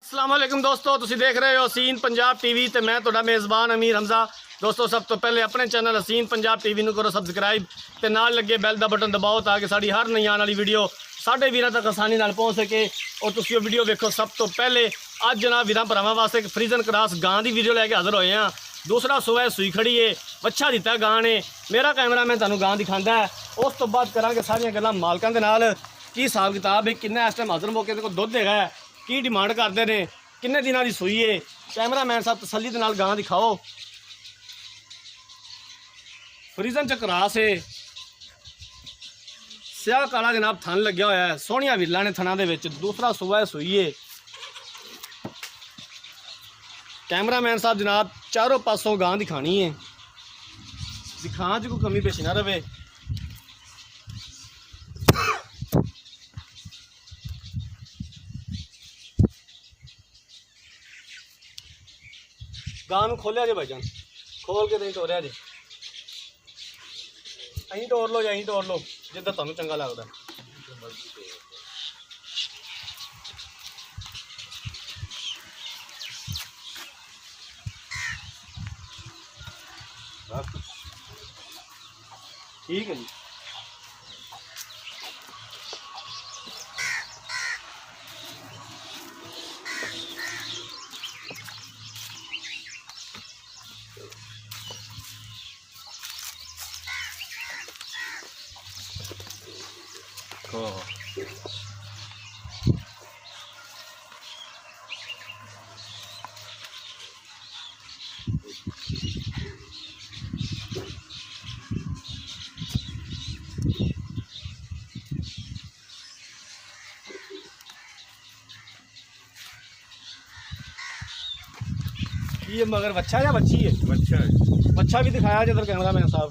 अस्सलाम वालेकुम दोस्तों, तुसीं देख रहे हो हसीन पंजाब टीवी ते मैं तुहाडा मेज़बान अमीर हमजा। दोस्तों सब तो पहले अपने चैनल हसीन पंजाब टीवी नूं करो सबसक्राइब ते नाल लगे बैल दा बटन दबाओ ताकि साड़ी हर नई आने वाली वीडियो साढ़े वीरां तक आसानी नाल पहुँच सके और तुसीं वीडियो वेखो। सब तो पहले अज जनाब वीरां भरावां वास्ते एक फ्रीजन क्रॉस गां की वीडियो लैके हाज़र होए हैं। दूसरा सुबह सूई खड़ी है, बच्चा दिता गां ने। मेरा कैमरा मैं तुहानूं गां दिखांदा है, उस तो बाद करांगे सारियां गल्लां मालकां दे नाल। की हिसाब किताब है, किन्ना इस टाइम हाज़र मौके ते कोई दुध हैगा, की डिमांड करते हैं, किन्ने दिनों की सूई है। कैमरामैन साहब तसल्ली दे नाल गां दिखाओ। फ्रीजन च क्रॉस है, स्याह काला जनाब थन लग्या होया है, सोहणिया विल्लां ने थना दे विच। दूसरा सुबह सूई है। कैमरामैन साहब जनाब चारों पासों गां दिखानी है, दिखाने च कोई कमी पेशी ना रहे। गां नूं खोलिया जे भाईजान, खोल के नहीं तोड़िया जे। अं तोड़ लो, अं तोड़ लो जिद्दां तुहानूं चंगा लगदा। ठीक है जी। ये मगर बच्चा या बच्ची है? बच्चा है। बच्चा भी दिखाया जिधर कैमरामैन साहब।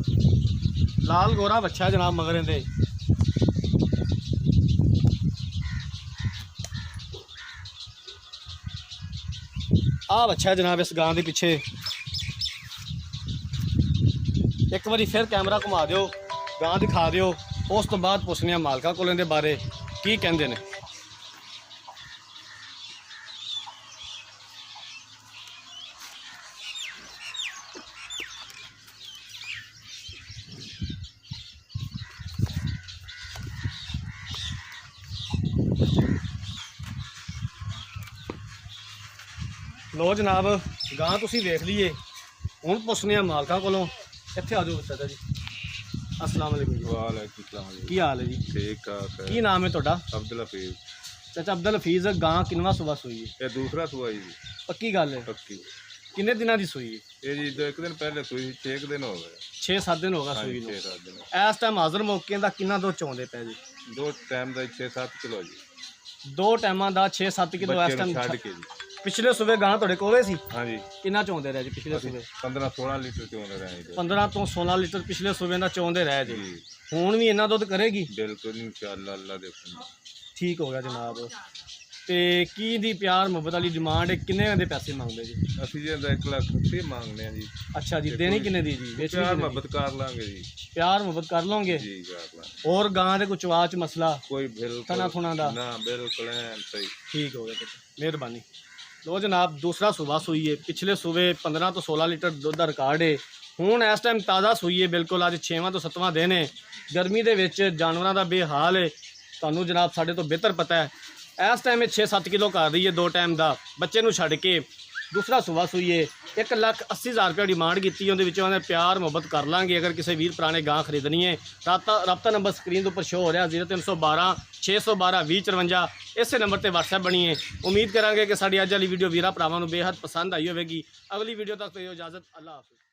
लाल गोरा बच्चा है जनाब मगर इहदे। आ बच्चा है जनाब इस गां के पिछे। एक बारी फिर कैमरा घुमा दियो, गां दिखा दियो, उस तो बाद पुछने मालका को इहदे बारे की कहंदे ने। लो जनाब गां तुसीं वेख लीए, हुण पुछने मालका कोलों। इत्थे आ जाओ चाचा जी। अस्सलाम वालेकुम जी। वालेकुम सलाम। की हाल है जी? ठीक ठाक है। की नाम है तुहाडा? अब्दुल हफीज। चाचा अब्दुल हफीज, गां किनवा सुबह सूई है? ये दूसरा सुआ जी। पक्की गल है? पक्की। किन्ने दिनों की सूई है? ये जी जो एक दिन पहले सुई 6 दिन हो गए। 6-7 दिन होगा सूई नूं। 6-7 दिन। इस टाइम हाज़र मौके का किन्ना दुध चौंदे पे जी? दो टाइम का 6-7 किलो जी। दो टाइमां का 6-7 किलो इस टाइम छड़ के जी। पिछले सुबह गां तुहाडे कोले सी? हाँ जी। किन्ना चौंदे रहे जी पिछले सुबह? 15-16 लीटर चोंदे रहे जी। 15 तो 16 लीटर पिछले सुबह का चौंदे रहे जी। जी हुण भी इन्ना दुध करेगी? बिल्कुल इंशाअल्लाह, अल्लाह देखो। ठीक हो गया जनाब। तो की दी प्यार मुहब्बत वाली डिमांड है, किन्ने दे पैसे मंगदे जी? ਅਸੀਂ ਜੀ 1 ਲੱਖ ਰੁਪਏ ਮੰਗਨੇ ਆ ਜੀ। अच्छा जी, देनी किन्ने दी जी? बेचनी प्यार किन्ने दी? मोहब्बत कर लांगे जी। प्यार मुहब्बत कर लोगे? जी कर लांगे। और गां दे कुछ वाच मसला कोई बिल्कुल तना थुना दा? ना बिल्कुल ऐन सही। ठीक हो गया चाचा, मेहरबानी। लो जनाब दूसरा सुबह सूई है। पिछले सुबह 15 तो 16 लीटर दुध का रिकॉर्ड है। हुण इस टाइम ताज़ा सूई है बिल्कुल। अज 6वां तो 7वां दिन है। गर्मी के विच जानवरों का बेहाल है, तुहानूं जनाब साडे तो बेहतर पता है। इस टाइम 6-7 किलो कर रही है दो टाइम का, बच्चे नूं छड्ड के। दूसरा सुबह सूई है। 1,80,000 रुपया डिमांड की, उन्होंने प्यार मुहब्बत कर लांगे। अगर किसी वीर भरा ने गां खरीदनी है, रबता नंबर स्क्रीन पर शो हो रहा 0312 612 2054। इस नंबर पर व्हाट्सएप बनी है। उम्मीद करांगे कि साड़ी अज वाली वीडियो वीरा भरावां नूं बेहद पसंद आई होगी। अगली वीडियो तक तो इजाज़त, अल्लाह हाफिज़।